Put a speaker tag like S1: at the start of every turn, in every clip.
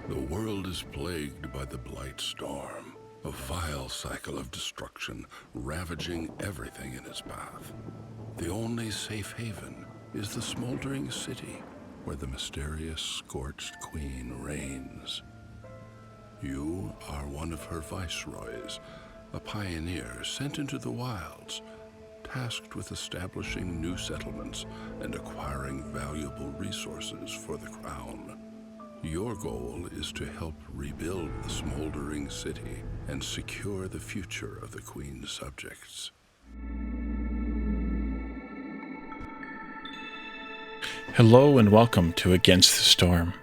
S1: The world is plagued by the Blight Storm, a vile cycle of destruction ravaging everything in its path. The only safe haven is the smoldering city where the mysterious Scorched Queen reigns. You are one of her viceroys, a pioneer sent into the wilds, tasked with establishing new settlements and acquiring valuable resources for the crown. Your goal is to help rebuild the smoldering city and secure the future of the Queen's subjects.
S2: Hello and welcome to Against the Storm.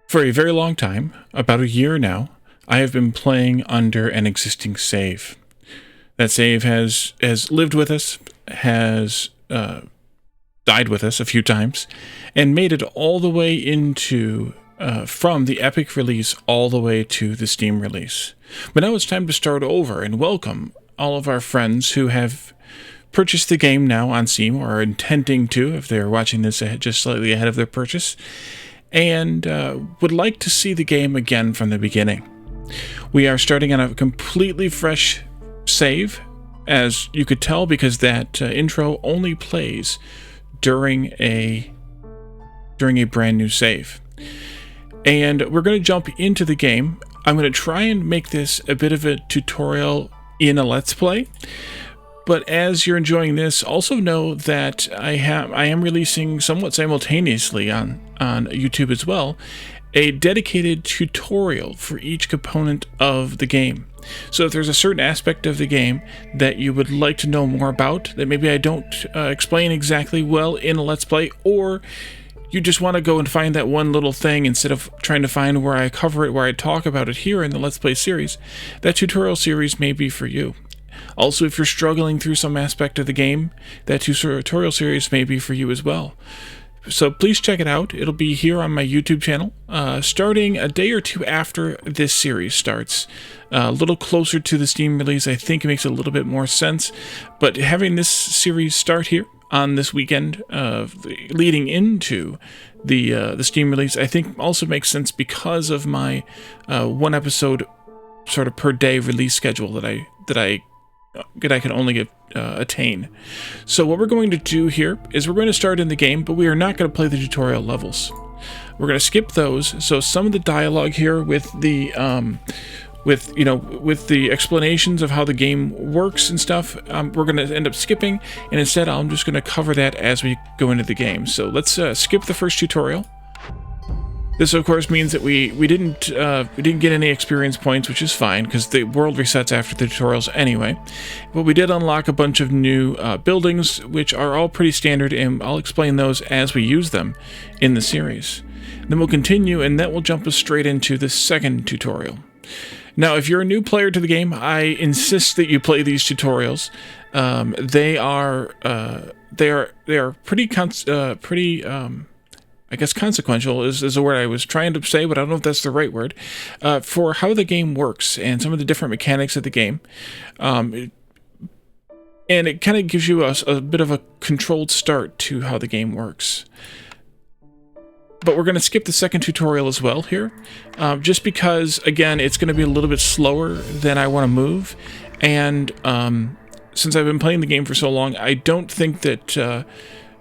S2: For a very long time, about a year now, I have been playing under an existing save. That save has lived with us, has died with us a few times, and made it all the way into, from the Epic release all the way to the Steam release. But now it's time to start over and welcome all of our friends who have purchased the game now on Steam, or are intending to if they're watching this just slightly ahead of their purchase, and would like to see the game again from the beginning. We are starting on a completely fresh save, as you could tell, because that intro only plays during a brand new save. And we're going to jump into the game. I'm going to try and make this a bit of a tutorial in a Let's Play. But as you're enjoying this, also know that I am releasing somewhat simultaneously on YouTube as well, a dedicated tutorial for each component of the game. So if there's a certain aspect of the game that you would like to know more about, that maybe I don't explain exactly well in a Let's Play, or you just want to go and find that one little thing instead of trying to find where I cover it, where I talk about it here in the Let's Play series, that tutorial series may be for you. Also, if you're struggling through some aspect of the game, that tutorial series may be for you as well. So please check it out. It'll be here on my YouTube channel, starting a day or two after this series starts. A little closer to the Steam release, I think it makes a little bit more sense. But having this series start here on this weekend, leading into the Steam release, I think also makes sense because of my one episode sort of per day release schedule that I can only attain. So what we're going to do here is we're going to start in the game, but we are not going to play the tutorial levels. We're going to skip those. So some of the dialogue here with the with the explanations of how the game works and stuff, we're going to end up skipping, and instead I'm just going to cover that as we go into the game. So let's skip the first tutorial. This, of course, means that we didn't get any experience points, which is fine, because the world resets after the tutorials anyway. But we did unlock a bunch of new buildings, which are all pretty standard, and I'll explain those as we use them in the series. Then we'll continue, and that will jump us straight into the second tutorial. Now, if you're a new player to the game, I insist that you play these tutorials. They are pretty I guess consequential is the word I was trying to say, but I don't know if that's the right word, for how the game works and some of the different mechanics of the game. And it kind of gives you a bit of a controlled start to how the game works. But we're going to skip the second tutorial as well here, just because, again, it's going to be a little bit slower than I want to move. And since I've been playing the game for so long, I don't think that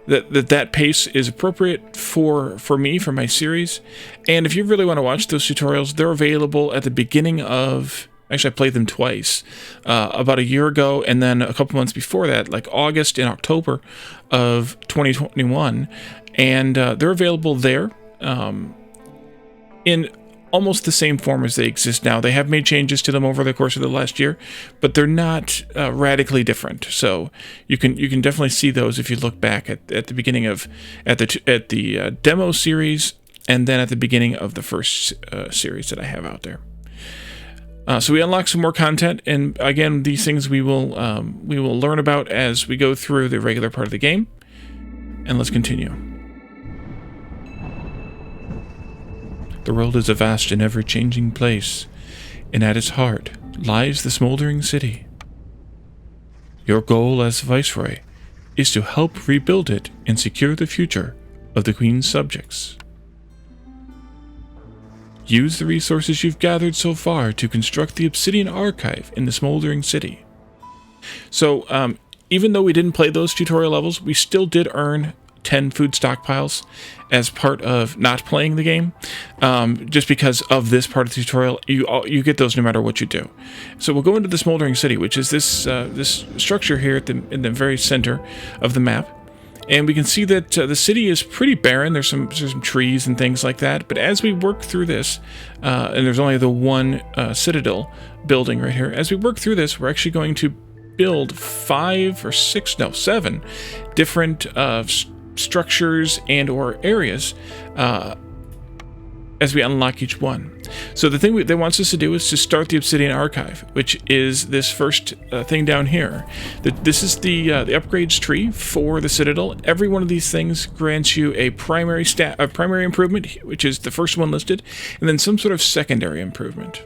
S2: that pace is appropriate for me, for my series. And if you really want to watch those tutorials, they're available at the beginning of... Actually, I played them twice, about a year ago, and then a couple months before that, like August and October of 2021. And they're available there in almost the same form as they exist now. They have made changes to them over the course of the last year, but they're not radically different. So you can definitely see those if you look back at the beginning of at the demo series, and then at the beginning of the first series that I have out there. So we unlock some more content, and again, these things we will learn about as we go through the regular part of the game. And let's continue. The world is a vast and ever-changing place, and at its heart lies the smoldering city. Your goal as Viceroy is to help rebuild it and secure the future of the Queen's subjects. Use the resources you've gathered so far to construct the obsidian archive in the smoldering city. So, even though we didn't play those tutorial levels, we still did earn 10 food stockpiles as part of not playing the game, just because of this part of the tutorial. You get those no matter what you do. So we'll go into the smoldering city, which is this this structure here in the very center of the map, and we can see that the city is pretty barren. There's some trees and things like that, but as we work through this, and there's only the one citadel building right here. As we work through this, we're actually going to build 7 different structures and or areas as we unlock each one. So the thing that wants us to do is to start the Obsidian Archive, which is this first thing down here. This is the upgrades tree for the Citadel. Every one of these things grants you a primary improvement, which is the first one listed, and then some sort of secondary improvement.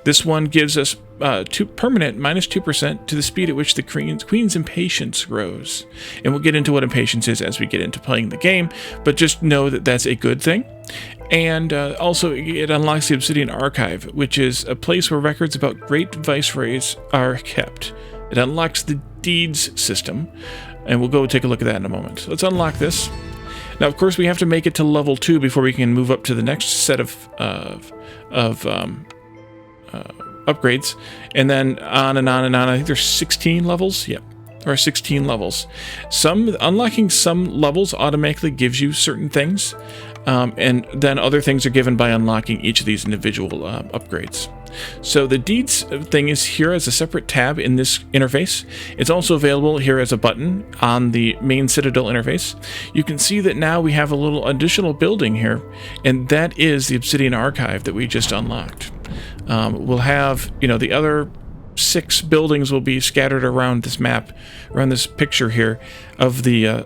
S2: This one gives us permanent -2% to the speed at which the Queen's impatience grows. And we'll get into what impatience is as we get into playing the game, but just know that that's a good thing. And also, it unlocks the Obsidian Archive, which is a place where records about great viceroys are kept. It unlocks the deeds system, and we'll go take a look at that in a moment. So let's unlock this. Now, of course, we have to make it to level 2 before we can move up to the next set of upgrades, and then on and on and on. I think there's 16 levels. Yep, there are 16 levels. Unlocking some levels automatically gives you certain things, and then other things are given by unlocking each of these individual upgrades. So the deeds thing is here as a separate tab in this interface. It's also available here as a button on the main Citadel interface. You can see that now we have a little additional building here, and that is the Obsidian Archive that we just unlocked. We'll have, the other 6 buildings will be scattered around this map, around this picture here of the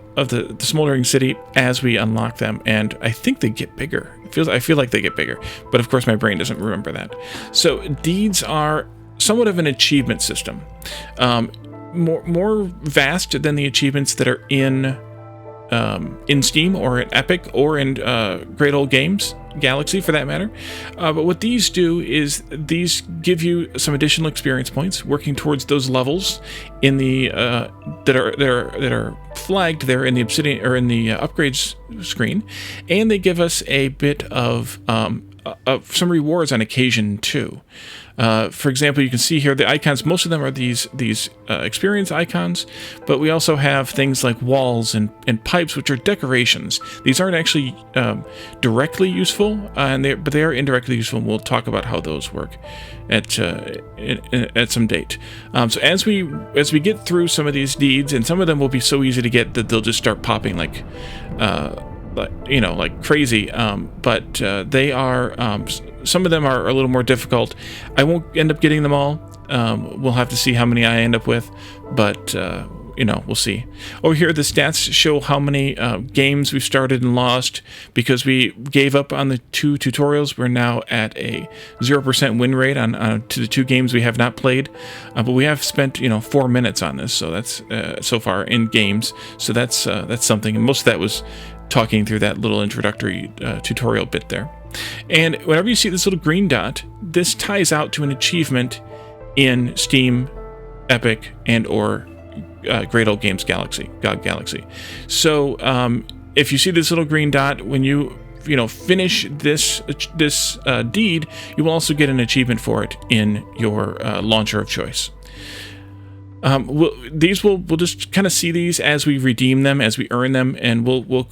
S2: smoldering city as we unlock them, and I think they get bigger. I feel like they get bigger, but of course my brain doesn't remember that. So deeds are somewhat of an achievement system, more vast than the achievements that are in Steam or in Epic or in Great Old Games Galaxy for that matter. But what these do is these give you some additional experience points working towards those levels in the that are flagged there in the Obsidian or in the upgrades screen, and they give us a bit of some rewards on occasion too. For example, you can see here the icons. Most of them are these experience icons, but we also have things like walls and pipes, which are decorations. These aren't actually directly useful, but they are indirectly useful, and we'll talk about how those work at some date. So as we get through some of these deeds, and some of them will be so easy to get that they'll just start popping like crazy. But they are. Some of them are a little more difficult. I won't end up getting them all. We'll have to see how many I end up with, but we'll see. Over here, the stats show how many games we've started and lost because we gave up on the 2 tutorials. We're now at a 0% win rate on to the 2 games we have not played, but we have spent 4 minutes on this, so that's so far in games. So that's something, and most of that was talking through that little introductory tutorial bit there. And whenever you see this little green dot, this ties out to an achievement in Steam, Epic, and or Great Old Games Galaxy, GOG Galaxy. So if you see this little green dot, when you finish this deed, you will also get an achievement for it in your launcher of choice. We'll just kind of see these as we redeem them, as we earn them, and we'll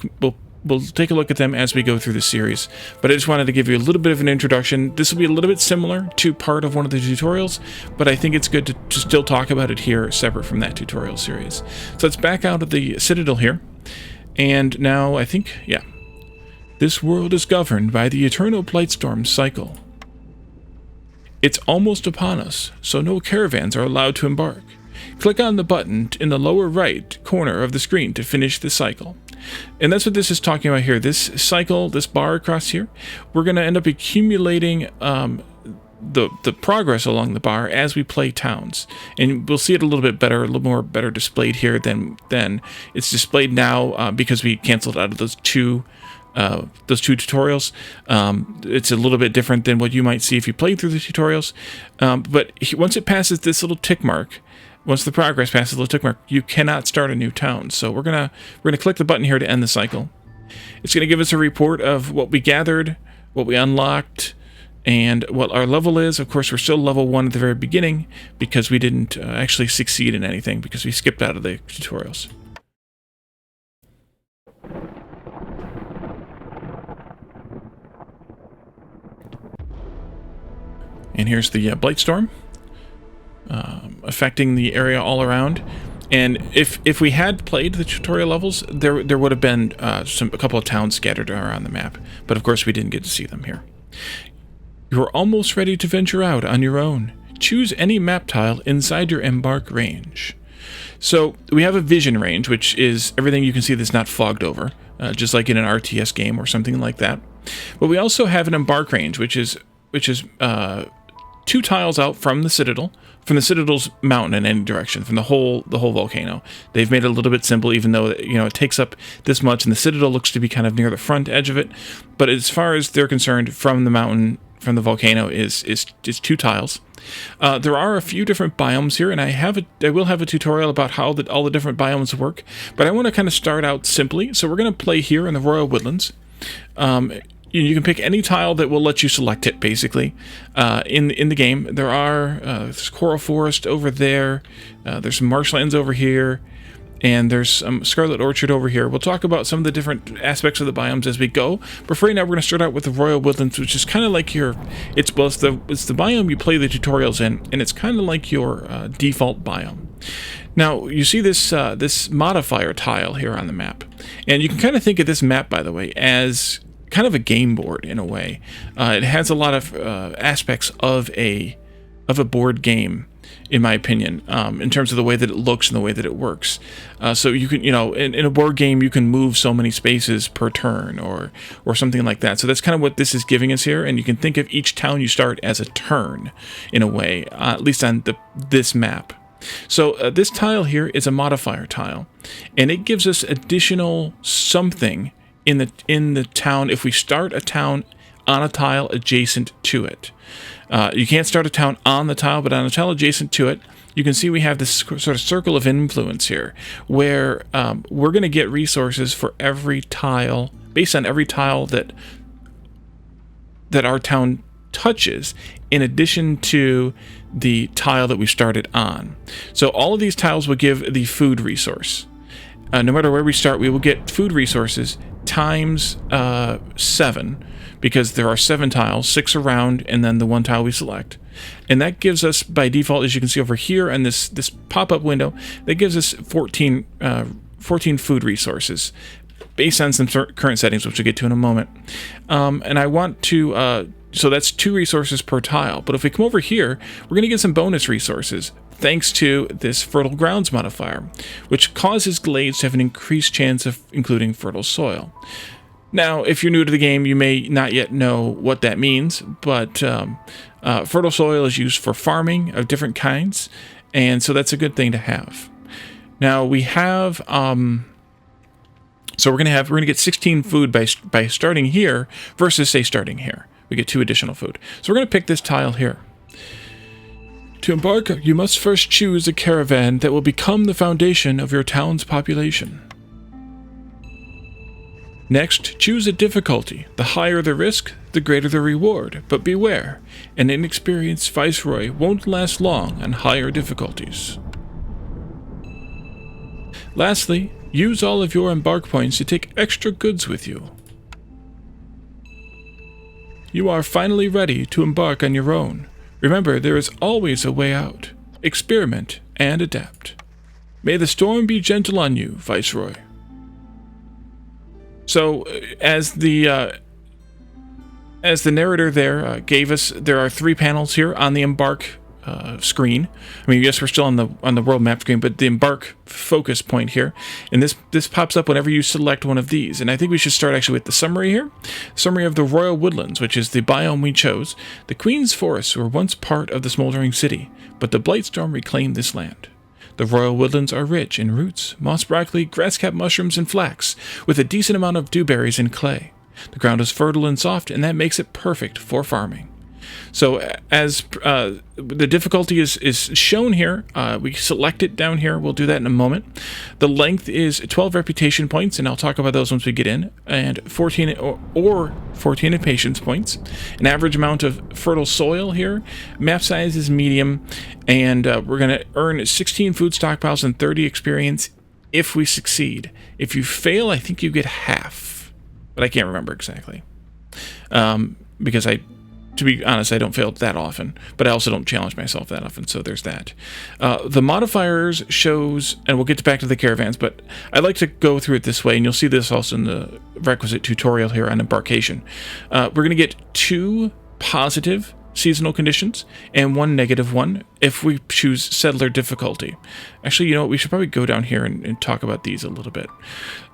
S2: take a look at them as we go through the series. But I just wanted to give you a little bit of an introduction. This will be a little bit similar to part of one of the tutorials, but I think it's good to still talk about it here separate from that tutorial series. So let's back out of the Citadel here. And now I think, yeah. This world is governed by the eternal Blightstorm cycle. It's almost upon us, so no caravans are allowed to embark. Click on the button in the lower right corner of the screen to finish the cycle. And that's what this is talking about here. This cycle, this bar across here, we're going to end up accumulating the progress along the bar as we play towns. And we'll see it a little bit better, a little more better displayed here than it's displayed now because we canceled out of those 2 two tutorials. It's a little bit different than what you might see if you played through the tutorials. But once it passes this little tick mark, once the progress passes the little tick mark, you cannot start a new town. So we're gonna click the button here to end the cycle. It's gonna give us a report of what we gathered, what we unlocked, and what our level is. Of course, we're still level 1 at the very beginning because we didn't actually succeed in anything because we skipped out of the tutorials. And here's the Blight Storm affecting the area all around. And if we had played the tutorial levels, there would have been a couple of towns scattered around the map. But of course, we didn't get to see them here. You're almost ready to venture out on your own. Choose any map tile inside your embark range. So we have a vision range, which is everything you can see that's not fogged over, just like in an RTS game or something like that. But we also have an embark range, which is 2 tiles out from the Citadel's mountain in any direction, from the whole volcano. They've made it a little bit simple, even though it takes up this much, and the Citadel looks to be kind of near the front edge of it. But as far as they're concerned, from the mountain, from the volcano, is 2 tiles. There are a few different biomes here, and I will have a tutorial about how all the different biomes work. But I want to kind of start out simply, so we're going to play here in the Royal Woodlands. You can pick any tile that will let you select it, basically. In the game, there's Coral Forest over there, there's some marshlands over here, and there's some Scarlet Orchard over here. We'll talk about some of the different aspects of the biomes as we go. But for right now, we're going to start out with the Royal Woodlands, which is kind of like it's the biome you play the tutorials in, and it's kind of like your default biome. Now, you see this modifier tile here on the map, and you can kind of think of this map, by the way, as kind of a game board in a way. It has a lot of aspects of a board game, in my opinion, in terms of the way that it looks and the way that it works. So you can, in a board game, you can move so many spaces per turn or something like that. So that's kind of what this is giving us here. And you can think of each town you start as a turn in a way, at least on this map. So this tile here is a modifier tile, and it gives us additional something in the town if we start a town on a tile adjacent to it. You can't start a town on the tile, but on a tile adjacent to it, you can see we have this sort of circle of influence here, where we're going to get resources for every tile, based on every tile that our town touches, in addition to the tile that we started on. So all of these tiles will give the food resource. No matter where we start, we will get food resources times 7, because there are 7 tiles, 6 around, and then the 1 tile we select. And that gives us, by default, as you can see over here in this pop-up window, that gives us 14 food resources, based on some current settings, which we'll get to in a moment. And I want to... so that's 2 resources per tile. But if we come over here, we're going to get some bonus resources, thanks to this fertile grounds modifier, which causes glades to have an increased chance of including fertile soil. Now, if you're new to the game, you may not yet know what that means, but fertile soil is used for farming of different kinds, and so that's a good thing to have. Now we have, so we're gonna get 16 food by starting here versus say starting here. We get 2 additional food. So we're gonna pick this tile here. To embark, you must first choose a caravan that will become the foundation of your town's population. Next, choose a difficulty. The higher the risk, the greater the reward. But beware, an inexperienced viceroy won't last long on higher difficulties. Lastly, use all of your embark points to take extra goods with you. You are finally ready to embark on your own. Remember, there is always a way out. Experiment and adapt. May the storm be gentle on you, Viceroy. So, as the narrator there gave us, there are 3 panels here on the embark screen. I mean, yes, we're still on the world map screen, but the embark focus point here, and this pops up whenever you select one of these. And I think we should start actually with the summary here. Summary of the Royal Woodlands, which is the biome we chose. The Queen's Forests were once part of the smoldering city, but the Blightstorm reclaimed this land. The Royal Woodlands are rich in roots, moss broccoli, grass-capped mushrooms, and flax, with a decent amount of dewberries and clay. The ground is fertile and soft, and that makes it perfect for farming. So as the difficulty is shown here, we select it down here. We'll do that in a moment. The length is 12 reputation points, and I'll talk about those once we get in, and 14 or 14 impatience points. An average amount of fertile soil here. Map size is medium, and we're going to earn 16 food stockpiles and 30 experience if we succeed. If you fail, I think you get half, but I can't remember exactly. Because to be honest, I don't fail that often, but I also don't challenge myself that often, so there's that. The modifiers shows, and we'll get back to the caravans, but I like to go through it this way, and you'll see this also in the requisite tutorial here on embarkation. We're going to get 2 positive seasonal conditions and 1 negative one if we choose settler difficulty. Actually, you know what? We should probably go down here and talk about these a little bit.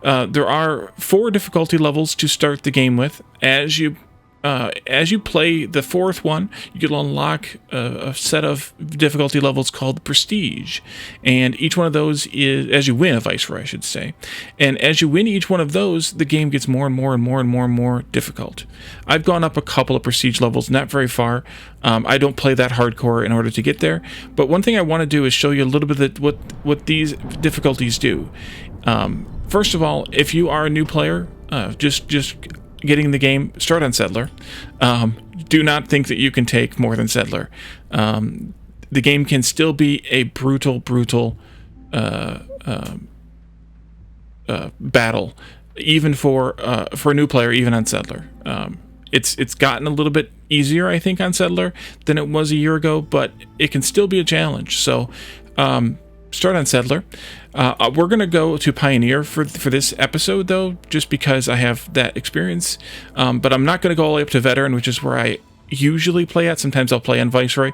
S2: There are 4 difficulty levels to start the game with. As you play the 4th one, you can unlock a set of difficulty levels called Prestige. And each one of those is, as you win a Viceroy, I should say. And as you win each one of those, the game gets more and more and more and more and more difficult. I've gone up a couple of Prestige levels, not very far. I don't play that hardcore in order to get there. But one thing I want to do is show you a little bit of what these difficulties do. First of all, if you are a new player, just getting the game, start on Settler. Do not think that you can take more than Settler. The game can still be a brutal battle, even for a new player, even on Settler. It's gotten a little bit easier, I think, on Settler than it was a year ago, but it can still be a challenge. So start on Settler. We're going to go to Pioneer for this episode, though, just because I have that experience. But I'm not going to go all the way up to Veteran, which is where I usually play at. Sometimes I'll play on Viceroy,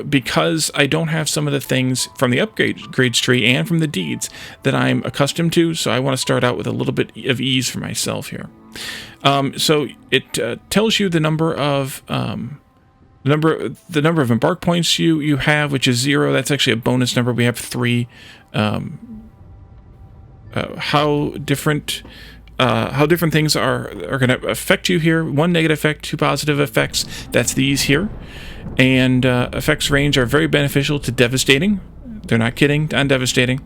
S2: because I don't have some of the things from the upgrades tree and from the deeds that I'm accustomed to, so I want to start out with a little bit of ease for myself here. So it tells you the number of embark points you have, which is 0. That's actually a bonus number. We have 3. How different things are going to affect you here. 1 negative effect, 2 positive effects. That's these here. And effects range are very beneficial to devastating. They're not kidding on devastating.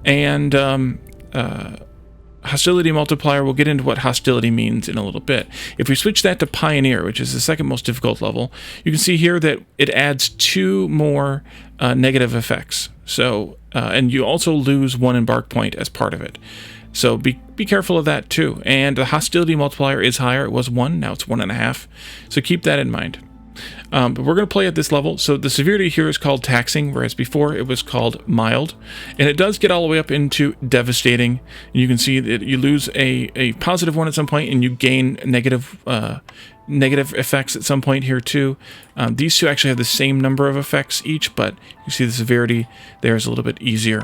S2: And hostility multiplier, we'll get into what hostility means in a little bit. If we switch that to Pioneer, which is the second most difficult level, you can see here that it adds 2 more negative effects. So, and you also lose 1 embark point as part of it. So be careful of that too. And the hostility multiplier is higher. It was 1, now it's 1.5. So keep that in mind. But we're going to play at this level. So the severity here is called taxing, whereas before it was called mild. And it does get all the way up into devastating. And you can see that you lose a positive 1 at some point, and you gain negative effects at some point here too. These two actually have the same number of effects each, but you see the severity there is a little bit easier.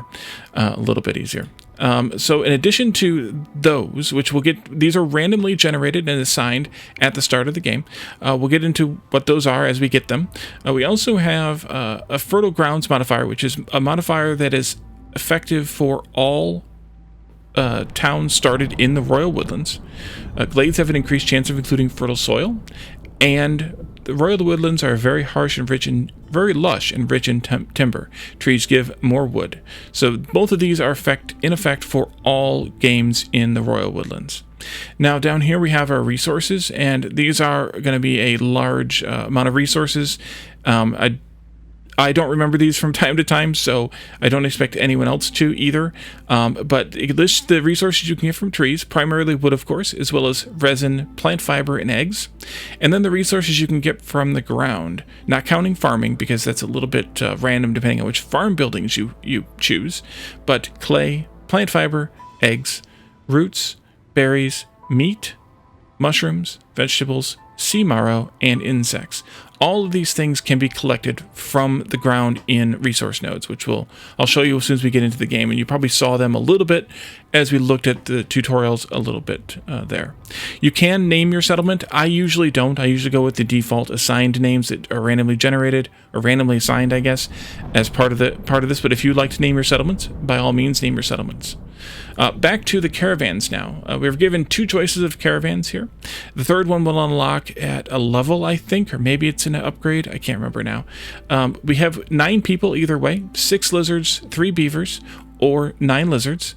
S2: So in addition to those, which we'll get, these are randomly generated and assigned at the start of the game. We'll get into what those are as we get them. We also have a fertile grounds modifier, which is a modifier that is effective for all towns started in the Royal Woodlands. Glades have an increased chance of including fertile soil, and the Royal Woodlands are very harsh and rich and very lush and rich in timber. Trees give more wood. So both of these are in effect for all games in the Royal Woodlands. Now down here we have our resources, and these are going to be a large amount of resources. I don't remember these from time to time, so I don't expect anyone else to either. But it lists the resources you can get from trees, primarily wood, of course, as well as resin, plant fiber, and eggs. And then the resources you can get from the ground, not counting farming, because that's a little bit random depending on which farm buildings you choose. But clay, plant fiber, eggs, roots, berries, meat, mushrooms, vegetables, sea marrow, and insects. All of these things can be collected from the ground in resource nodes, which I'll show you as soon as we get into the game, and you probably saw them a little bit as we looked at the tutorials a little bit there. You can name your settlement. I usually don't. I usually go with the default assigned names that are randomly generated, or randomly assigned, I guess, as part of this. But if you'd like to name your settlements, by all means, name your settlements. Back to the caravans now. We're given 2 choices of caravans here. The third one will unlock at a level, I think, or maybe it's an upgrade. I can't remember now. We have 9 people either way, 6 lizards, 3 beavers, or 9 lizards.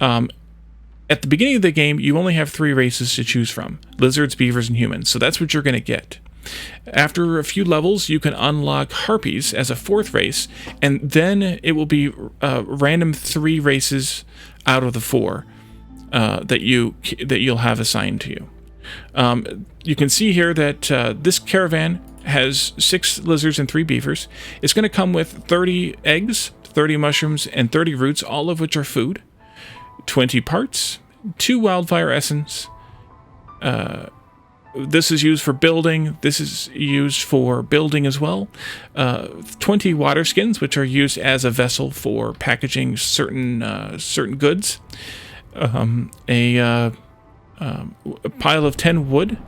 S2: At the beginning of the game, you only have 3 races to choose from: lizards, beavers, and humans. So that's what you're going to get. After a few levels, you can unlock harpies as a 4th race, and then it will be random 3 races out of the 4 that you'll have assigned to you. You can see here that this caravan has 6 lizards and 3 beavers. It's going to come with 30 eggs, 30 mushrooms, and 30 roots, all of which are food, 20 parts, 2 wildfire essence. This is used for building. This is used for building as well. 20 water skins, which are used as a vessel for packaging certain goods. A pile of 10 wood,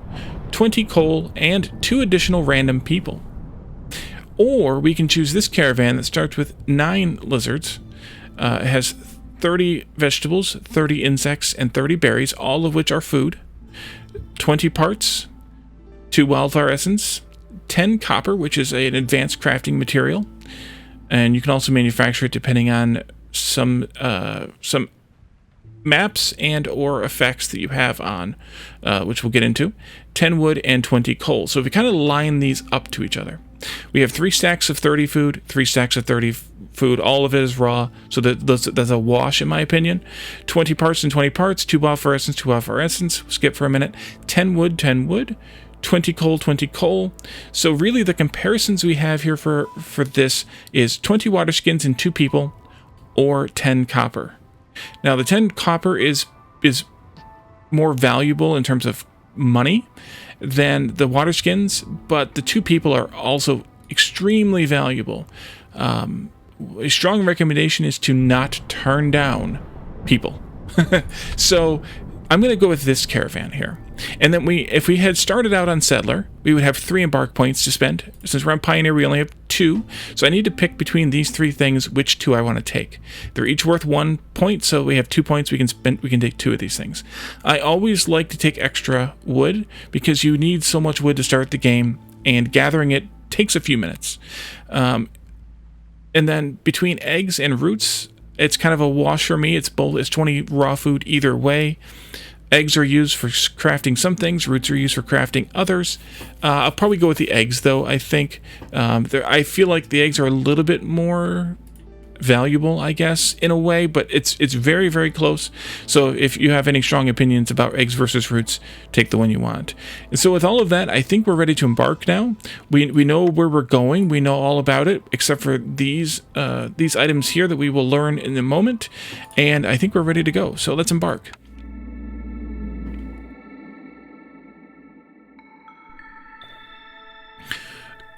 S2: 20 coal, and 2 additional random people. Or we can choose this caravan that starts with 9 lizards. It has 30 vegetables, 30 insects, and 30 berries, all of which are food. 20 parts, 2 wildfire essence, 10 copper, which is an advanced crafting material, and you can also manufacture it depending on some maps and or effects that you have on, which we'll get into. 10 wood and 20 coal. So if we kind of line these up to each other, we have 3 stacks of 30 food, 3 stacks of 30 food. All of it is raw, so that's a wash in my opinion. 20 parts and 20 parts, 2 wildfire essence, 2 wildfire essence. Skip for a minute. 10 wood, 10 wood. 20 coal, 20 coal. So really the comparisons we have here for this is 20 water skins and 2 people, or 10 copper. Now the 10 copper is more valuable in terms of money than the water skins, but the 2 people are also extremely valuable. A strong recommendation is to not turn down people. So I'm going to go with this caravan here. And then if we had started out on Settler, we would have 3 embark points to spend. Since we're on Pioneer, we only have 2. So I need to pick between these 3 things which 2 I want to take. They're each worth 1 point, so we have 2 points. We can take 2 of these things. I always like to take extra wood because you need so much wood to start the game, and gathering it takes a few minutes. And then between eggs and roots, it's kind of a wash for me. It's 20 raw food either way. Eggs are used for crafting some things. Roots are used for crafting others. I'll probably go with the eggs, though. I think I feel like the eggs are a little bit more valuable, I guess, in a way, but it's very, very close. So if you have any strong opinions about eggs versus roots, take the one you want. And so with all of that, I think we're ready to embark now. We know where we're going. We know all about it, except for these items here that we will learn in a moment. And I think we're ready to go. So let's embark.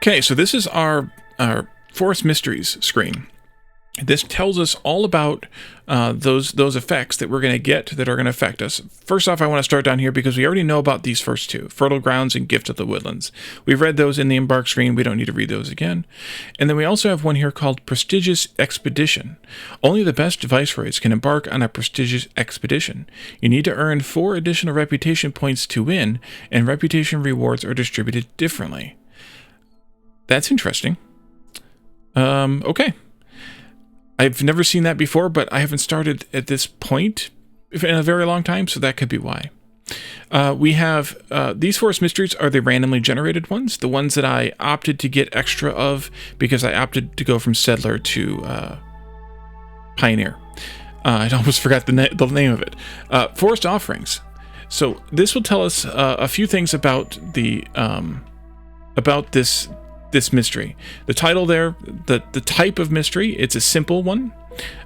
S2: Okay, so this is our Forest Mysteries screen. This tells us all about those effects that we're going to get that are going to affect us. First off, I want to start down here because we already know about these first 2, Fertile Grounds and Gift of the Woodlands. We've read those in the embark screen. We don't need to read those again. And then we also have one here called Prestigious Expedition. Only the best viceroys can embark on a prestigious expedition. You need to earn 4 additional reputation points to win, and reputation rewards are distributed differently. That's interesting. Okay. I've never seen that before, but I haven't started at this point in a very long time, so that could be why. We have these Forest Mysteries are the randomly generated ones, the ones that I opted to get extra of because I opted to go from Settler to Pioneer. I almost forgot the name of it. Forest Offerings. So this will tell us a few things about this mystery. The title there, the type of mystery, it's a simple one.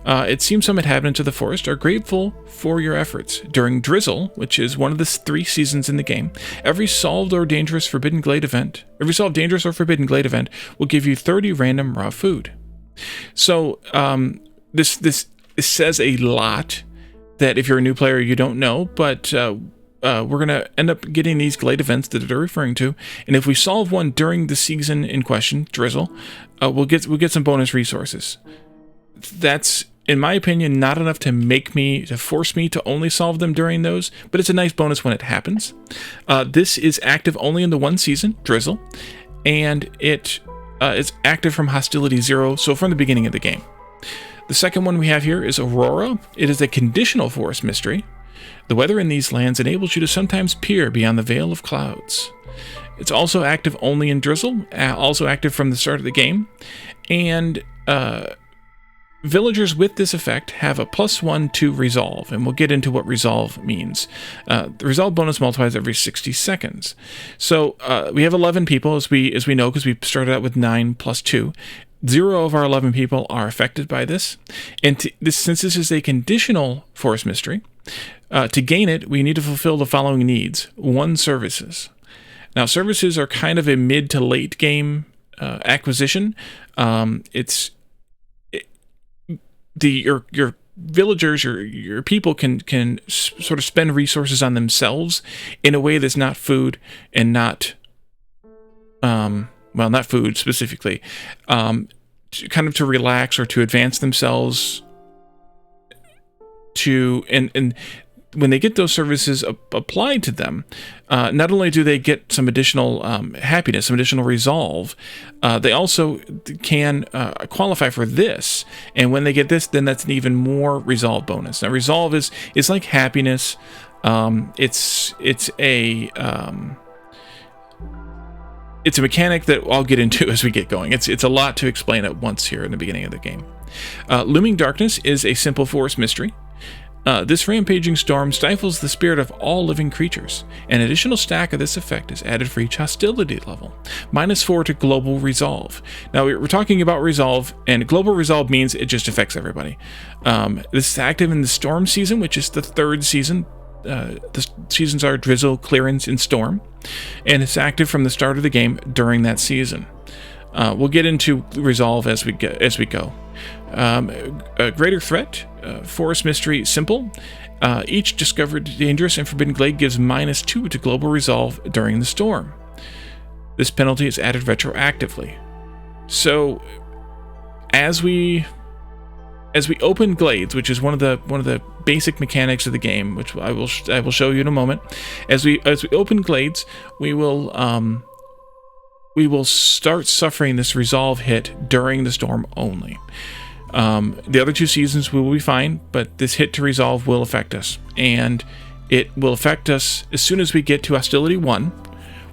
S2: It seems some inhabitants of the forest are grateful for your efforts. During Drizzle, which is one of the 3 seasons in the game, every solved or dangerous forbidden glade event will give you 30 random raw food. So this says a lot that if you're a new player you don't know, but we're going to end up getting these glade events that they're referring to, and if we solve one during the season in question, Drizzle, we'll get some bonus resources. That's in my opinion, not enough to force me to only solve them during those, but it's a nice bonus when it happens. This is active only in the one season, Drizzle, and it is active from hostility 0, so from the beginning of the game. The second one we have here is Aurora. It is a conditional forest mystery. The weather in these lands enables you to sometimes peer beyond the veil of clouds. It's also active only in Drizzle, also active from the start of the game, and villagers with this effect have a +1 to resolve, and we'll get into what resolve means. The resolve bonus multiplies every 60 seconds. So we have 11 people, as we know, because we started out with 9 + 2. 0 of our 11 people are affected by this. And since this is a conditional forest mystery, to gain it, we need to fulfill the following needs. 1, services. Now, services are kind of a mid to late game acquisition. Your villagers, your people can sort of spend resources on themselves in a way that's not food and not not food specifically, kind of to relax or to advance themselves. And when they get those services applied to them, not only do they get some additional happiness, some additional resolve, they also can qualify for this. And when they get this, then that's an even more resolve bonus. Now, resolve is like happiness. It's a mechanic that I'll get into as we get going. It's a lot to explain at once here in the beginning of the game. Looming Darkness is a simple forest mystery. This rampaging storm stifles the spirit of all living creatures. An additional stack of this effect is added for each hostility level. -4 to global resolve. Now, we're talking about resolve, and global resolve means it just affects everybody. This is active in the storm season, which is the 3rd season. The seasons are Drizzle, Clearance, and Storm, and it's active from the start of the game during that season. We'll get into resolve as we go. A greater threat, forest mystery, simple. Each discovered dangerous and forbidden glade gives -2 to global resolve during the storm. This penalty is added retroactively. So, as we open glades, which is one of the basic mechanics of the game, which I will show you in a moment. As we open glades, we will start suffering this resolve hit during the storm only. The other 2 seasons we will be fine, but this hit to resolve will affect us, and it will affect us as soon as we get to hostility 1,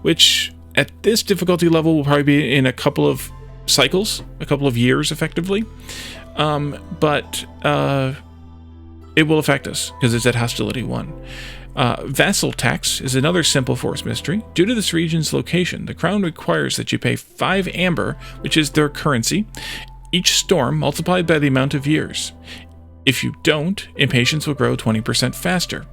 S2: which at this difficulty level will probably be in a couple of cycles, a couple of years effectively. But it will affect us because it's at hostility 1. Vassal tax is another simple forest mystery. Due to this region's location, the crown requires that you pay 5 amber, which is their currency, each storm multiplied by the amount of years. If you don't, impatience will grow 20% faster.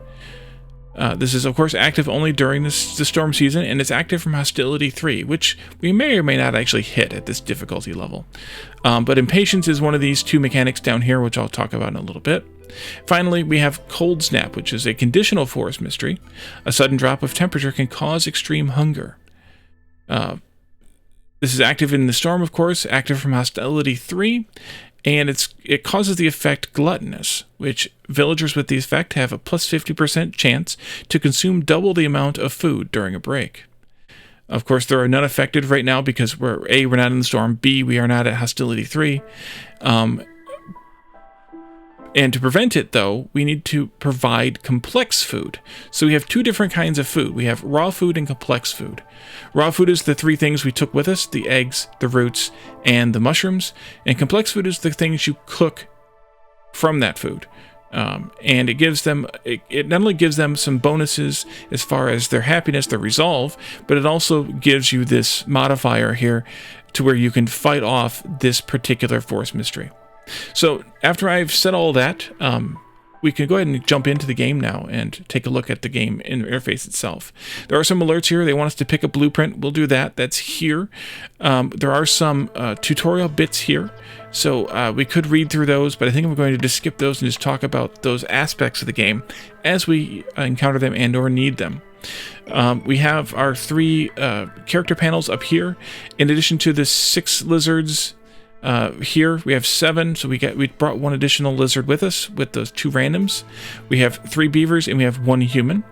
S2: This is, of course, active only during the storm season, and it's active from hostility 3, which we may or may not actually hit at this difficulty level. But impatience is one of these 2 mechanics down here, which I'll talk about in a little bit. Finally, we have Cold Snap, which is a conditional forest mystery. A sudden drop of temperature can cause extreme hunger. This is active in the storm, of course, active from hostility 3, and it causes the effect gluttonous, which villagers with the effect have a +50% chance to consume double the amount of food during a break. Of course, there are none affected right now because we're not in the storm, B, we are not at hostility 3. And to prevent it, though, we need to provide complex food. So we have 2 different kinds of food. We have raw food and complex food. Raw food is the 3 things we took with us: the eggs, the roots, and the mushrooms. And complex food is the things you cook from that food. And it not only gives them some bonuses as far as their happiness, their resolve, but it also gives you this modifier here to where you can fight off this particular forest mystery. So after I've said all that, we can go ahead and jump into the game now and take a look at the game interface itself. There are some alerts here. They want us to pick a blueprint. We'll do that. That's here. There are some tutorial bits here. So we could read through those, but I think I'm going to just skip those and just talk about those aspects of the game as we encounter them and or need them. We have our 3 character panels up here. In addition to the 6 lizards, Here we have 7, so we brought 1 additional lizard with us with those 2 randoms. We have 3 beavers and we have 1 human.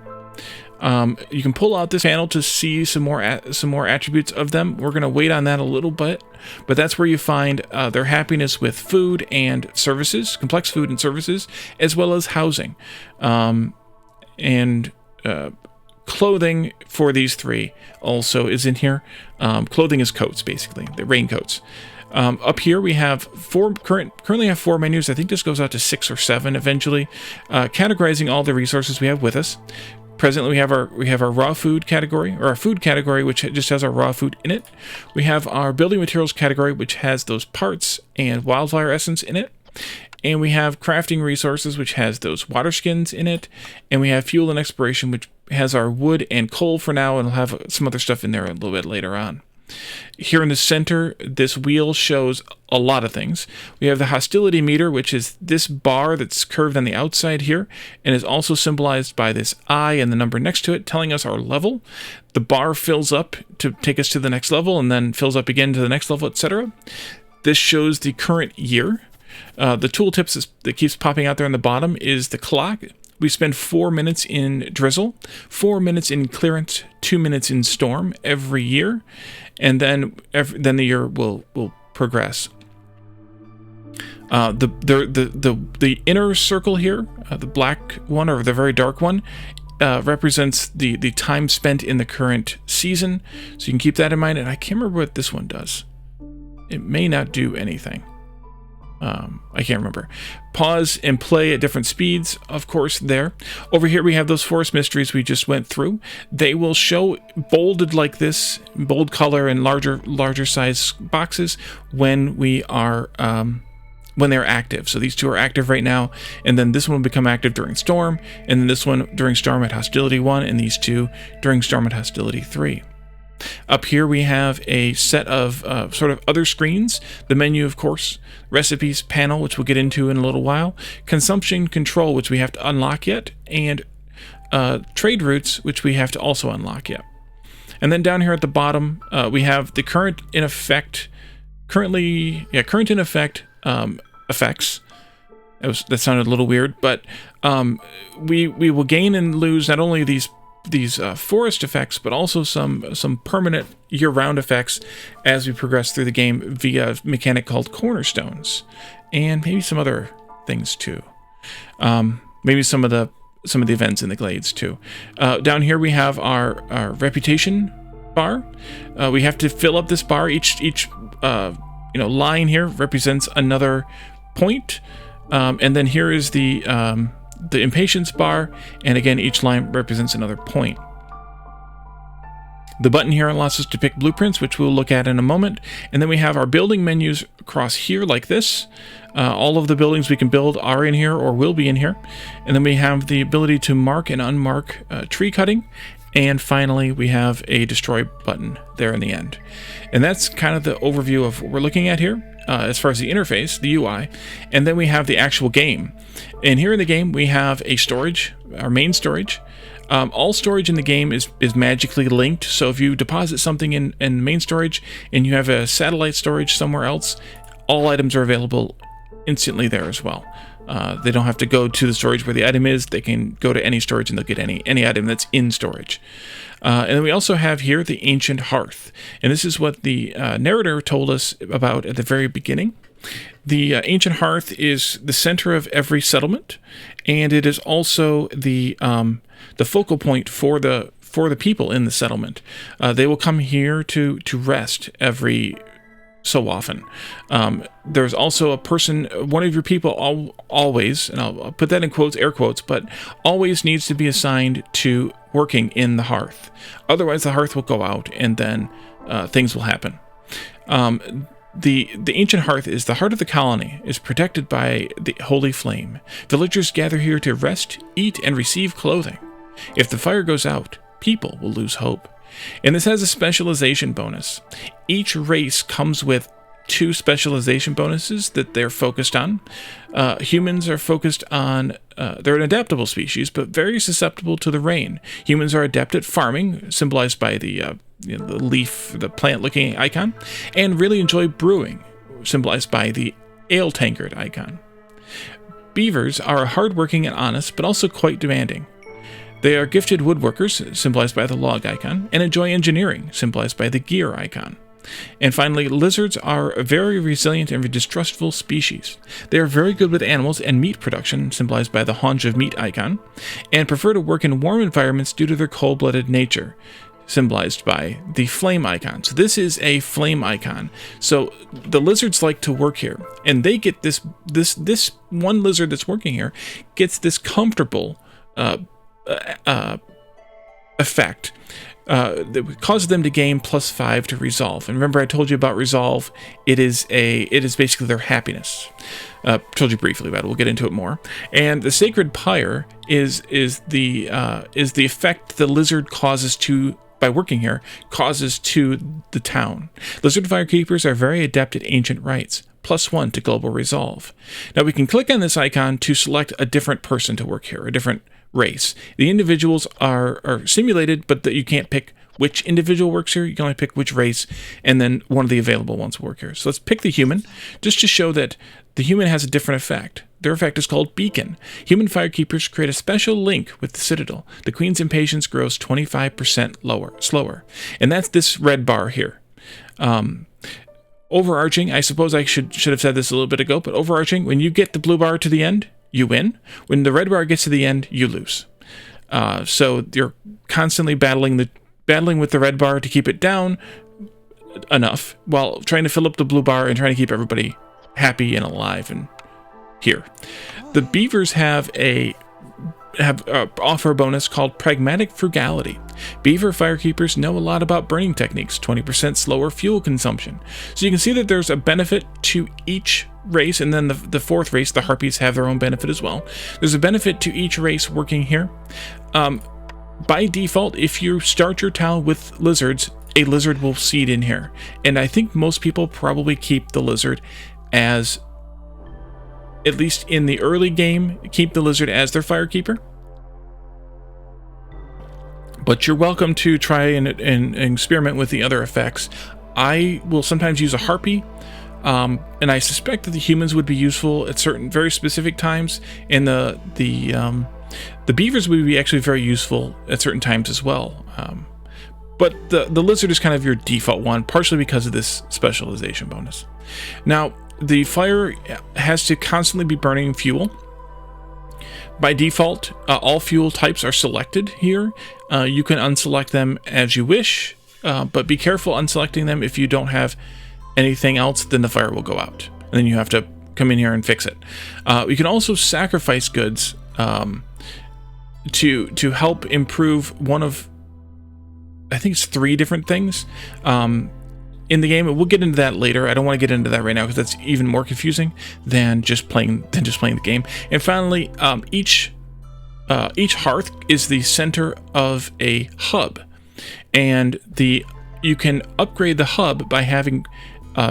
S2: You can pull out this panel to see some more attributes of them. We're going to wait on that a little bit, but that's where you find their happiness with food and services, complex food and services, as well as housing, and clothing for these 3 also is in here. Clothing is coats, basically, the raincoats. Up here we have currently have 4 menus. I think this goes out to 6 or 7 eventually, categorizing all the resources we have with us. Presently, we have our raw food category, or our food category, which just has our raw food in it. We have our building materials category, which has those parts and wildfire essence in it. And we have crafting resources, which has those water skins in it. And we have fuel and exploration, which has our wood and coal for now, and we'll have some other stuff in there a little bit later on. Here in the center, this wheel shows a lot of things. We have the hostility meter, which is this bar that's curved on the outside here, and is also symbolized by this eye and the number next to it, telling us our level. The bar fills up to take us to the next level, and then fills up again to the next level, etc. This shows the current year. The tooltips that keeps popping out there on the bottom is the clock. We spend 4 minutes in drizzle, 4 minutes in clearance, 2 minutes in storm every year, and then the year will progress. The inner circle here, the black one or the very dark one, represents the time spent in the current season, so you can keep that in mind. And I can't remember what this one does. It may not do anything. I can't remember. Pause and play at different speeds, of course, there. Over here we have those forest mysteries we just went through. They will show bolded like this, bold color and larger size boxes when we are when they're active. So these 2 are active right now, and then this one will become active during storm, and then this one during storm at hostility 1, and these 2 during storm at hostility 3. Up here we have a set of sort of other screens. The menu, of course, recipes panel, which we'll get into in a little while, consumption control, which we have to unlock yet, and trade routes, which we have to also unlock yet. And then down here at the bottom, we have the current in effect effects. That sounded a little weird, but we will gain and lose not only these forest effects, but also some permanent year-round effects as we progress through the game via a mechanic called cornerstones, and maybe some other things too. Maybe some of the events in the glades too. Down here we have our reputation bar. We have to fill up this bar. Each line here represents another point, and then here is the impatience bar, and again each line represents another point. The button here allows us to pick blueprints, which we'll look at in a moment, and then we have our building menus across here like this. All of the buildings we can build are in here or will be in here, and then we have the ability to mark and unmark tree cutting, and finally we have a destroy button there in the end. And that's kind of the overview of what we're looking at here. As far as the interface, the UI, and then we have the actual game. And here in the game, we have a storage, our main storage. All storage in the game is magically linked, so if you deposit something in main storage and you have a satellite storage somewhere else, all items are available instantly there as well. They don't have to go to the storage where the item is. They can go to any storage and they'll get any item that's in storage. And then we also have here the Ancient Hearth. And this is what the narrator told us about at the very beginning. The Ancient Hearth is the center of every settlement, and it is also the focal point for the people in the settlement. They will come here to rest every so often. There's also a person, one of your people always, and I'll put that in quotes, air quotes, but always needs to be assigned to working in the hearth. Otherwise the hearth will go out, and then things will happen. The ancient hearth is the heart of the colony, is protected by the holy flame. Villagers gather here to rest, eat, and receive clothing. If the fire goes out, people will lose hope. And this has a specialization bonus. Each race comes with 2 specialization bonuses that they're focused on. Humans are focused on, they're an adaptable species, but very susceptible to the rain. Humans are adept at farming, symbolized by the leaf, the plant-looking icon, and really enjoy brewing. symbolized by the ale tankard icon. Beavers are hardworking and honest, but also quite demanding. They are gifted woodworkers, symbolized by the log icon, and enjoy engineering, symbolized by the gear icon. And finally, lizards are a very resilient and distrustful species. They are very good with animals and meat production, symbolized by the haunch of meat icon, and prefer to work in warm environments due to their cold-blooded nature, symbolized by the flame icon. So this is a flame icon. So the lizards like to work here, and they get this one lizard that's working here gets this comfortable effect that causes them to gain +5 to resolve. And remember, I told you about resolve. It is basically their happiness. Told you briefly about it. We'll get into it more. And the sacred pyre is the effect the lizard causes to, by working here, causes to the town. Lizard firekeepers are very adept at ancient rites. +1 to global resolve. Now we can click on this icon to select a different person to work here, a different race. The individuals are simulated, but that you can't pick which individual works here. You can only pick which race, and then one of the available ones will work here. So let's pick the human, just to show that the human has a different effect. Their effect is called Beacon. Human firekeepers create a special link with the Citadel. The Queen's impatience grows 25% slower. And that's this red bar here. Overarching, I suppose I should have said this a little bit ago, but overarching, when you get the blue bar to the end, you win. When the red bar gets to the end, you lose. So you're constantly battling with the red bar to keep it down enough, while trying to fill up the blue bar and trying to keep everybody happy and alive and here. The beavers offer a bonus called Pragmatic Frugality. Beaver firekeepers know a lot about burning techniques, 20% slower fuel consumption. So you can see that there's a benefit to each race, and then the fourth race, the Harpies, have their own benefit as well. There's a benefit to each race working here. By default, if you start your town with lizards, a lizard will seed in here. And I think most people probably keep the lizard as, at least in the early game, keep the lizard as their firekeeper. But you're welcome to try and experiment with the other effects. I will sometimes use a harpy, and I suspect that the humans would be useful at certain very specific times, and the beavers would be actually very useful at certain times as well. But the lizard is kind of your default one, partially because of this specialization bonus. Now, the fire has to constantly be burning fuel. By default, all fuel types are selected here. You can unselect them as you wish, but be careful unselecting them. If you don't have anything else, then the fire will go out, and then you have to come in here and fix it. You can also sacrifice goods to help improve one of, I think it's 3 different things in the game. We'll get into that later. I don't want to get into that right now because that's even more confusing than just playing the game. And finally, each hearth is the center of a hub, and you can upgrade the hub by having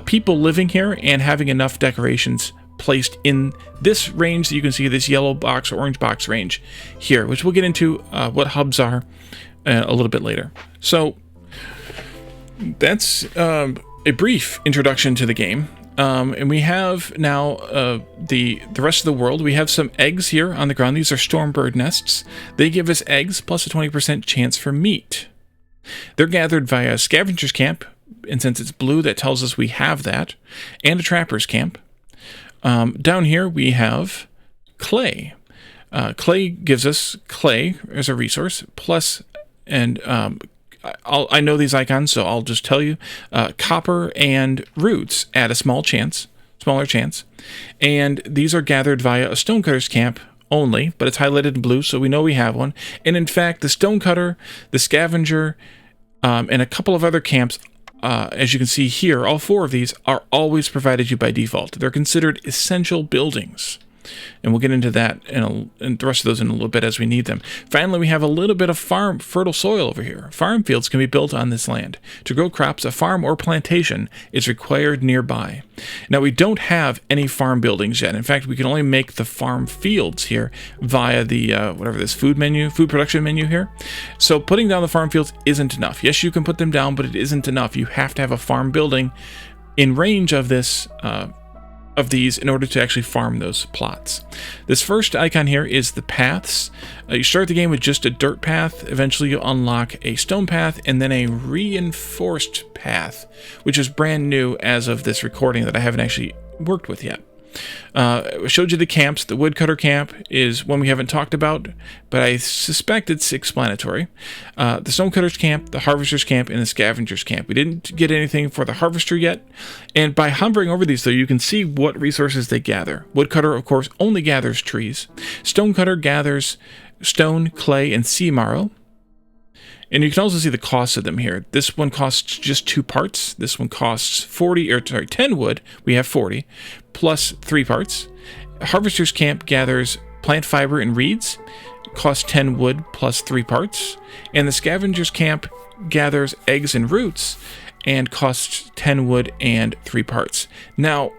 S2: people living here and having enough decorations placed in this range that you can see, this yellow box, orange box range here, which we'll get into what hubs are a little bit later. So that's a brief introduction to the game. And we have now the rest of the world. We have some eggs here on the ground. These are stormbird nests. They give us eggs plus a 20% chance for meat. They're gathered via a scavenger's camp, and since it's blue, that tells us we have that, and a trapper's camp. Down here we have clay. Clay gives us clay as a resource, plus, and I know these icons, so I'll just tell you. Copper and roots add a smaller chance, and these are gathered via a stonecutter's camp only, but it's highlighted in blue, so we know we have one. And in fact, the stonecutter, the scavenger, and a couple of other camps, as you can see here, all 4 of these are always provided you by default. They're considered essential buildings. And we'll get into that and the rest of those in a little bit as we need them. Finally, we have a little bit of fertile soil over here. Farm fields can be built on this land. To grow crops, a farm or plantation is required nearby. Now, we don't have any farm buildings yet. In fact, we can only make the farm fields here via the, food production menu here. So putting down the farm fields isn't enough. Yes, you can put them down, but it isn't enough. You have to have a farm building in range of this of these in order to actually farm those plots. This first icon here is the paths. You start the game with just a dirt path. Eventually you'll unlock a stone path and then a reinforced path, which is brand new as of this recording that I haven't actually worked with yet. I showed you the camps. The woodcutter camp is one we haven't talked about, but I suspect it's explanatory. The stonecutters camp, the harvesters camp, and the scavengers camp. We didn't get anything for the harvester yet, and by hovering over these, though, you can see what resources they gather. Woodcutter, of course, only gathers trees. Stonecutter gathers stone, clay, and sea marrow. And you can also see the cost of them here. This one costs just 2 parts. This one costs 10 wood. We have 40, plus 3 parts. Harvester's Camp gathers plant fiber and reeds. Costs 10 wood plus 3 parts. And the Scavenger's Camp gathers eggs and roots and costs 10 wood and 3 parts. Now,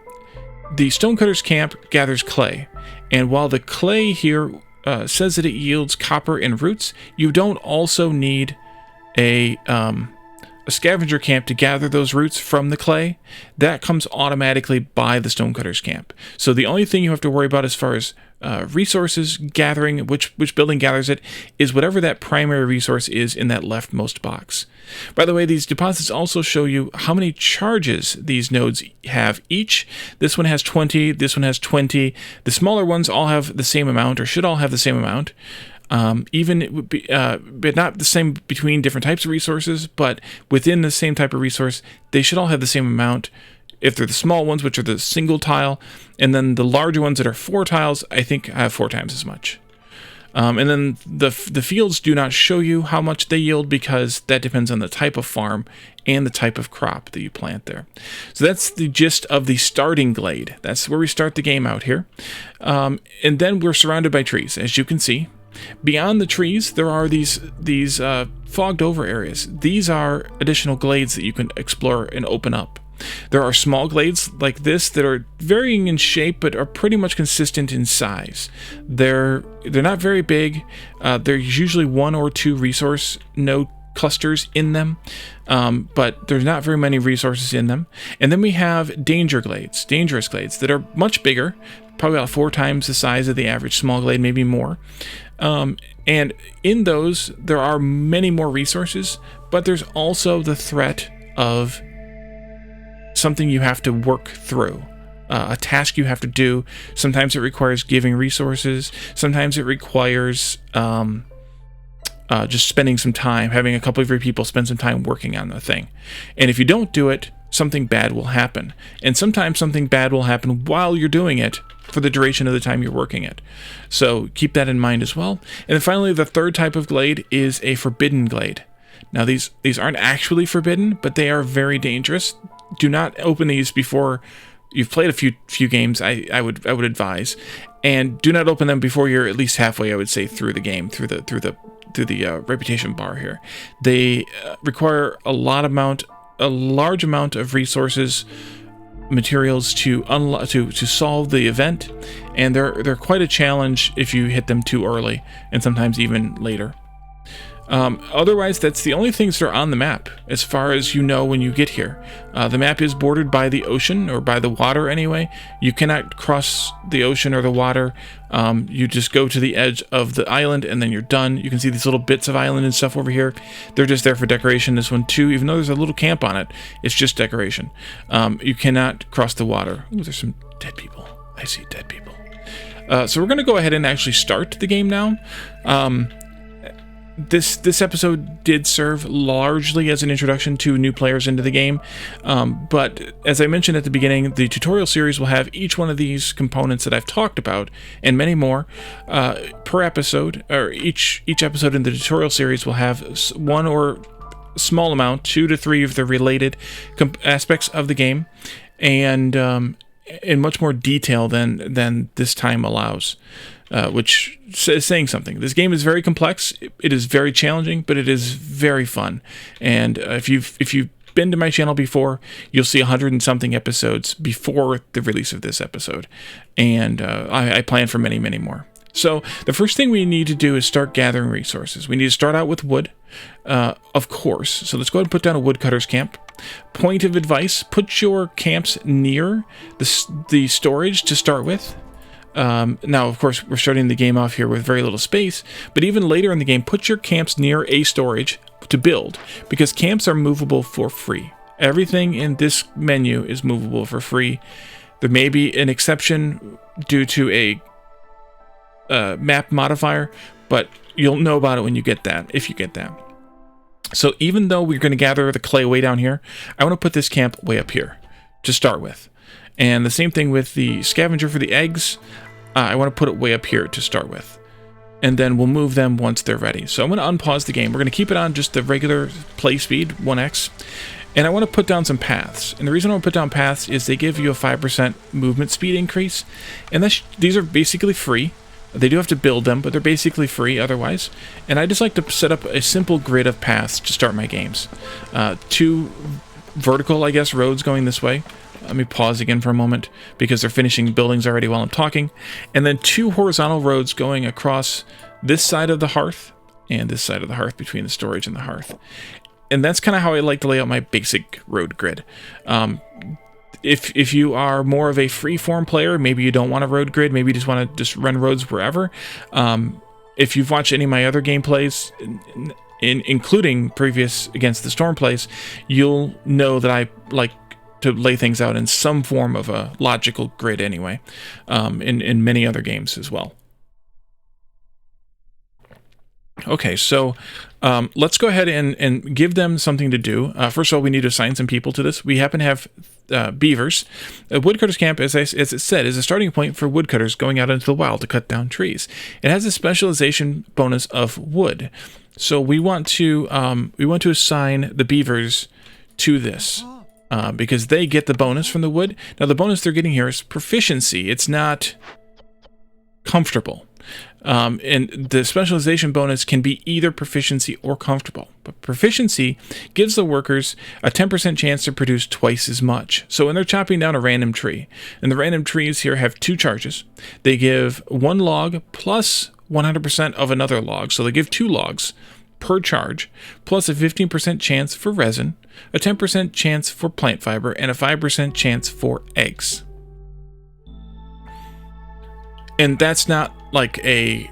S2: the Stonecutter's Camp gathers clay. And while the clay here says that it yields copper and roots, you don't also need a scavenger camp to gather those roots from the clay. That comes automatically by the stonecutters camp. So the only thing you have to worry about as far as resources gathering, which building gathers it, is whatever that primary resource is in that leftmost box. By the way, these deposits also show you how many charges these nodes have each. This one has 20, this one has 20. The smaller ones all have the same amount, or should all have the same amount. But not the same between different types of resources, but within the same type of resource, they should all have the same amount. If they're the small ones, which are the single tile, and then the larger ones that are 4 tiles, I think have 4 times as much. And then the fields do not show you how much they yield because that depends on the type of farm and the type of crop that you plant there. So that's the gist of the starting glade. That's where we start the game out here. And then we're surrounded by trees, as you can see. Beyond the trees, there are these fogged over areas. These are additional glades that you can explore and open up. There are small glades like this that are varying in shape but are pretty much consistent in size. They're not very big. There's usually 1 or 2 resource node clusters in them, but there's not very many resources in them. And then we have dangerous glades that are much bigger, probably about 4 times the size of the average small glade, maybe more. And in those, there are many more resources, but there's also the threat of something you have to work through, a task you have to do. Sometimes it requires giving resources. Sometimes it requires just spending some time, having a couple of your people spend some time working on the thing. And if you don't do it, something bad will happen. And sometimes something bad will happen while you're doing it for the duration of the time you're working it. So keep that in mind as well. And then finally, the third type of glade is a forbidden glade. Now these aren't actually forbidden, but they are very dangerous. Do not open these before you've played a few games. I would advise, and do not open them before you're at least halfway, I would say, through the game, through the reputation bar here. They require a large amount of resources, materials to solve the event, and they're quite a challenge if you hit them too early, and sometimes even later. Otherwise, that's the only things that are on the map, as far as you know when you get here. The map is bordered by the ocean, or by the water anyway. You cannot cross the ocean or the water. You just go to the edge of the island, and then you're done. You can see these little bits of island and stuff over here. They're just there for decoration. This one too, even though there's a little camp on it, it's just decoration. You cannot cross the water. Ooh, there's some dead people. I see dead people. So we're going to go ahead and actually start the game now. This episode did serve largely as an introduction to new players into the game, but as I mentioned at the beginning, the tutorial series will have each one of these components that I've talked about, and many more, per episode, or each episode in the tutorial series will have one or small amount, 2 to 3 of the related aspects of the game, and in much more detail than this time allows. Which is saying something. This game is very complex. It is very challenging, but it is very fun. And if you've been to my channel before, you'll see 100 and something episodes before the release of this episode. And I plan for many, many more. So the first thing we need to do is start gathering resources. We need to start out with wood, of course. So let's go ahead and put down a woodcutter's camp. Point of advice, put your camps near the storage to start with. Now, of course, we're starting the game off here with very little space, but even later in the game, put your camps near a storage to build, because camps are movable for free. Everything in this menu is movable for free. There may be an exception due to a map modifier, but you'll know about it when you get that, if you get that. So even though we're going to gather the clay way down here, I want to put this camp way up here to start with. And the same thing with the scavenger for the eggs. I want to put it way up here to start with. And then we'll move them once they're ready. So I'm going to unpause the game. We're going to keep it on just the regular play speed, 1x. And I want to put down some paths. And the reason I want to put down paths is they give you a 5% movement speed increase. And these are basically free. They do have to build them, but they're basically free otherwise. And I just like to set up a simple grid of paths to start my games. 2 vertical, I guess, roads going this way. Let me pause again for a moment because they're finishing buildings already while I'm talking. And then 2 horizontal roads going across this side of the hearth and this side of the hearth, between the storage and the hearth. And that's kind of how I like to lay out my basic road grid. If you are more of a free-form player, maybe you don't want a road grid, maybe you just want to just run roads wherever. If you've watched any of my other gameplays, including previous Against the Storm plays, you'll know that I like to lay things out in some form of a logical grid anyway, in many other games as well. Okay, so let's go ahead and give them something to do. First of all, we need to assign some people to this. We happen to have beavers. A woodcutter's camp, as it said, is a starting point for woodcutters going out into the wild to cut down trees. It has a specialization bonus of wood. So we want to assign the beavers to this. Because they get the bonus from the wood. Now, the bonus they're getting here is proficiency. It's not comfortable. And the specialization bonus can be either proficiency or comfortable. But proficiency gives the workers a 10% chance to produce twice as much. So when they're chopping down a random tree, and the random trees here have 2 charges, they give 1 log plus 100% of another log. So they give 2 logs per charge, plus a 15% chance for resin, a 10% chance for plant fiber, and a 5% chance for eggs. And that's not like a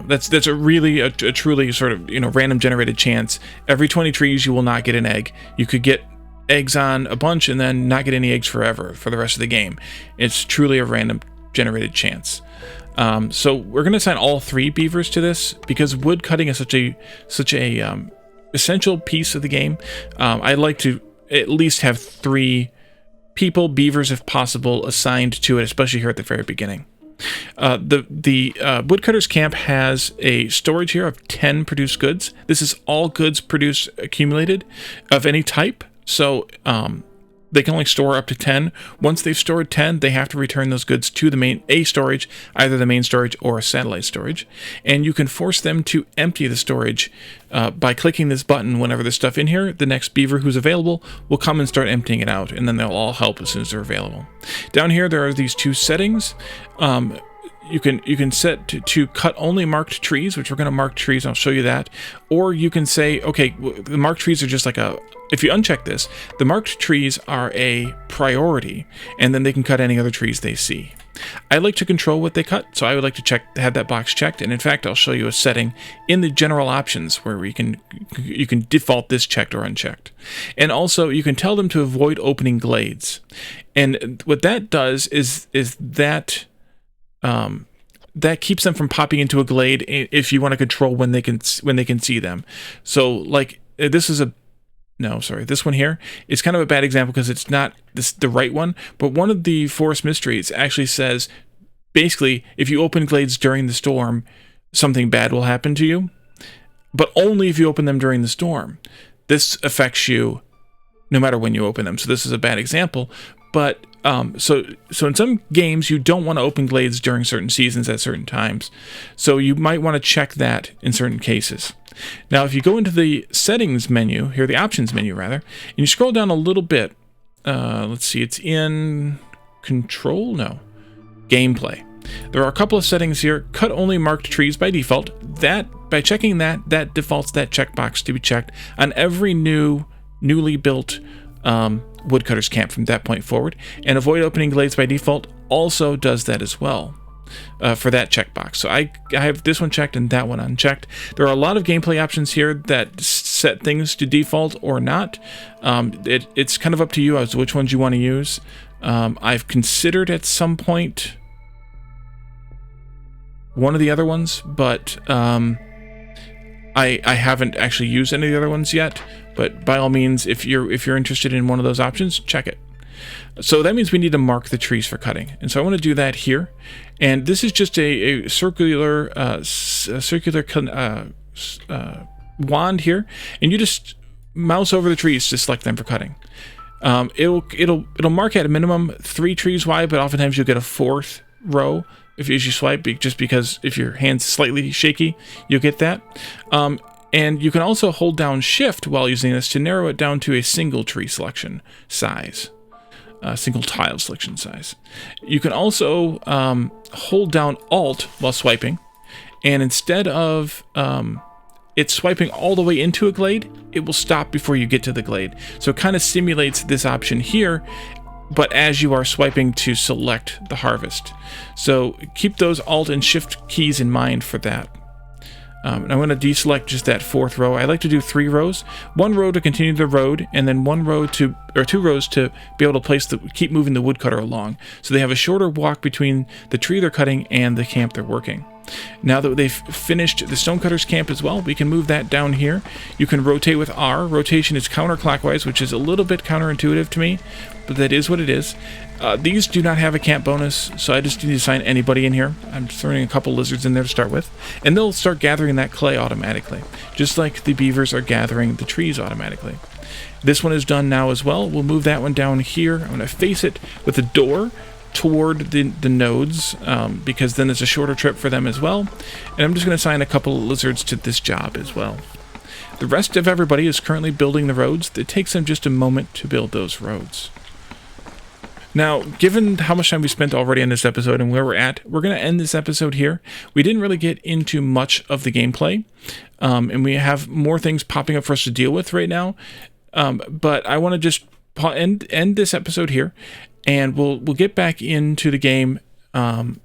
S2: that's a really a truly sort of random generated chance. Every 20 trees you will not get an egg. You could get eggs on a bunch and then not get any eggs forever for the rest of the game. It's truly a random generated chance. So we're going to assign all 3 beavers to this because wood cutting is such a essential piece of the game. I'd like to at least have 3 people, beavers if possible, assigned to it, especially here at the very beginning. The woodcutter's camp has a storage here of 10 produced goods. This is all goods produced accumulated of any type. So they can only store up to 10. Once they've stored 10, they have to return those goods to the main storage, either the main storage or a satellite storage. And you can force them to empty the storage by clicking this button. Whenever there's stuff in here, the next beaver who's available will come and start emptying it out, and then they'll all help as soon as they're available. Down here, there are these 2 settings. You can set to cut only marked trees, which we're going to mark trees. I'll show you that. Or you can say, okay, the marked trees are just like if you uncheck this, the marked trees are a priority, and then they can cut any other trees they see. I like to control what they cut, so I would like to have that box checked. And in fact, I'll show you a setting in the general options where you can default this checked or unchecked. And also, you can tell them to avoid opening glades. And what that does is that that keeps them from popping into a glade if you want to control when they can see them. So like this one here is kind of a bad example because it's not the right one, but one of the forest mysteries actually says basically if you open glades during the storm, something bad will happen to you, but only if you open them during the storm. This affects you no matter when you open them. So this is a bad example, but so in some games you don't want to open glades during certain seasons at certain times. So you might want to check that in certain cases. Now, if you go into the settings menu, here the options menu rather, and you scroll down a little bit, let's see, it's in control? No. Gameplay. There are a couple of settings here. Cut only marked trees by default. That, by checking that defaults that checkbox to be checked on every newly built woodcutter's camp from that point forward. And avoid opening glades by default also does that as well. For that checkbox. So I have this one checked and that one unchecked. There are a lot of gameplay options here that set things to default or not. It's kind of up to you as to which ones you want to use. I've considered at some point one of the other ones, but I haven't actually used any of the other ones yet. But by all means, if you're interested in one of those options, check it. So that means we need to mark the trees for cutting, and so I want to do that here. And this is just a circular wand here, and you just mouse over the trees to select them for cutting. It'll mark at a minimum 3 trees wide, but oftentimes you'll get a 4th row as you swipe, just because if your hand's slightly shaky, you'll get that. And you can also hold down Shift while using this to narrow it down to a single tree selection size. Single tile selection size. You can also hold down Alt while swiping, and instead of it swiping all the way into a glade, it will stop before you get to the glade. So it kind of simulates this option here, but as you are swiping to select the harvest. So keep those Alt and Shift keys in mind for that. And I'm going to deselect just that 4th row. I like to do 3 rows. 1 row to continue the road, and then 2 rows to be able to keep moving the woodcutter along. So they have a shorter walk between the tree they're cutting and the camp they're working. Now that they've finished the stonecutter's camp as well, we can move that down here. You can rotate with R. Rotation is counterclockwise, which is a little bit counterintuitive to me, but that is what it is. These do not have a camp bonus, so I just need to assign anybody in here. I'm throwing a couple lizards in there to start with, and they'll start gathering that clay automatically, just like the beavers are gathering the trees automatically. This one is done now as well. We'll move that one down here. I'm going to face it with a door toward the nodes, because then it's a shorter trip for them as well. And I'm just going to assign a couple of lizards to this job as well. The rest of everybody is currently building the roads. It takes them just a moment to build those roads. Now, given how much time we spent already on this episode and where we're at, we're going to end this episode here. We didn't really get into much of the gameplay, and we have more things popping up for us to deal with right now. But I want to just end this episode here, and we'll get back into the game and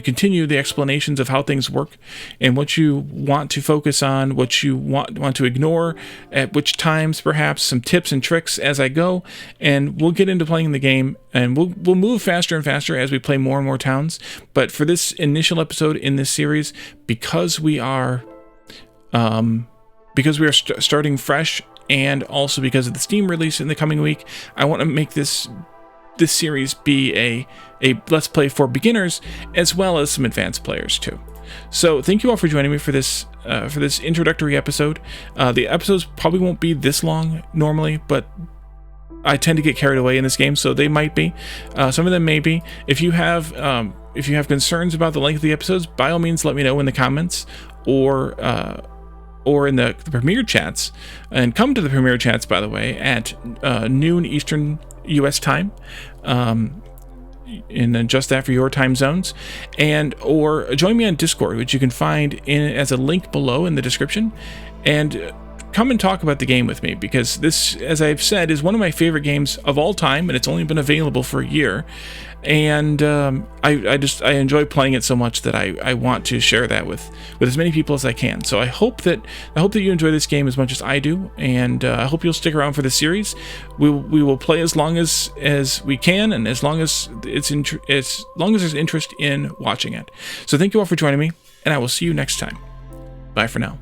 S2: continue the explanations of how things work and what you want to focus on, what you want to ignore, at which times, perhaps some tips and tricks as I go, and we'll get into playing the game, and we'll move faster and faster as we play more and more towns. But for this initial episode in this series, because we are starting fresh, and also because of the Steam release in the coming week, I want to make this series be a Let's Play for beginners as well as some advanced players too. So thank you all for joining me for this introductory episode. The episodes probably won't be this long normally, but I tend to get carried away in this game, so they might be. Some of them may be. If you have concerns about the length of the episodes, by all means let me know in the comments or in the premiere chats. And come to the premiere chats, by the way, at noon Eastern U.S. time, and just after your time zones, or join me on Discord, which you can find as a link below in the description, and come and talk about the game with me, because this, as I've said, is one of my favorite games of all time, and it's only been available for a year. And I enjoy playing it so much that I want to share that with as many people as I can. So I hope that you enjoy this game as much as I do, and I hope you'll stick around for the series. We will play as long as we can, and as long as there's interest in watching it. So thank you all for joining me, and I will see you next time. Bye for now.